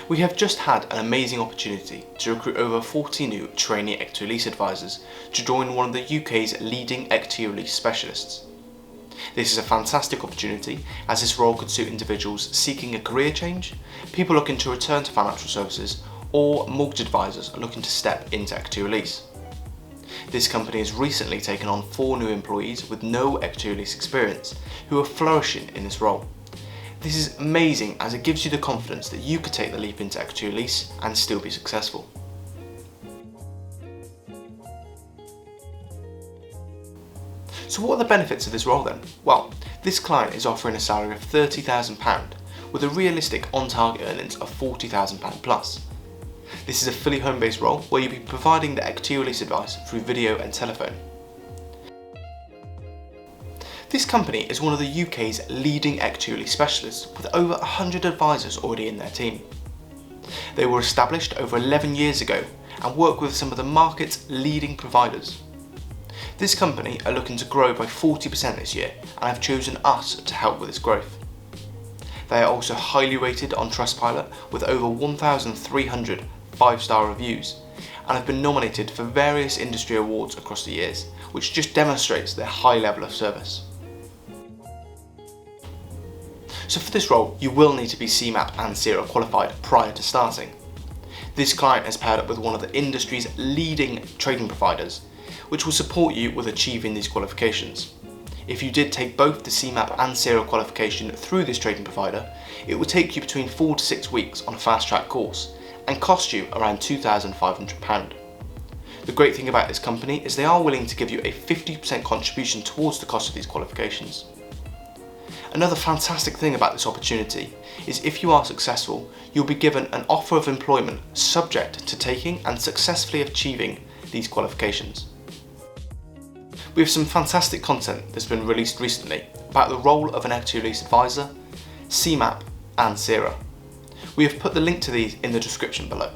We have just had an amazing opportunity to recruit over 40 new Trainee Equity Release Advisors to join one of the UK's leading equity release specialists. This is a fantastic opportunity as this role could suit individuals seeking a career change, people looking to return to financial services, or mortgage advisors looking to step into equity release. This company has recently taken on 4 new employees with no equity release experience who are flourishing in this role. This is amazing as it gives you the confidence that you could take the leap into equity release and still be successful. So what are the benefits of this role then? Well, this client is offering a salary of £30,000 with a realistic on-target earnings of £40,000 plus. This is a fully home-based role where you'll be providing the equity release advice through video and telephone. This company is one of the UK's leading equity release specialists with over 100 advisors already in their team. They were established over 11 years ago and work with some of the market's leading providers. This company are looking to grow by 40% this year and have chosen us to help with this growth. They are also highly rated on Trustpilot with over 1,300 5-star reviews and have been nominated for various industry awards across the years, which just demonstrates their high level of service. So for this role, you will need to be CeMAP and CeRER qualified prior to starting. This client has paired up with one of the industry's leading trading providers, which will support you with achieving these qualifications. If you did take both the CeMAP and CeRER qualification through this trading provider, it would take you between 4 to 6 weeks on a fast-track course and cost you around £2,500. The great thing about this company is they are willing to give you a 50% contribution towards the cost of these qualifications. Another fantastic thing about this opportunity is if you are successful, you'll be given an offer of employment subject to taking and successfully achieving these qualifications. We have some fantastic content that's been released recently about the role of an equity release advisor, CeMAP and CeRER. We have put the link to these in the description below.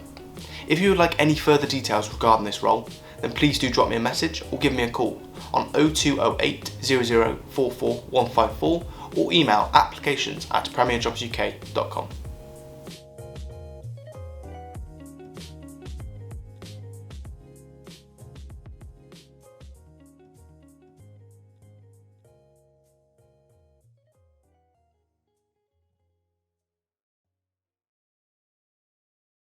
If you would like any further details regarding this role, then please do drop me a message or give me a call on 0208 0044 154 or email applications@premierjobsuk.com.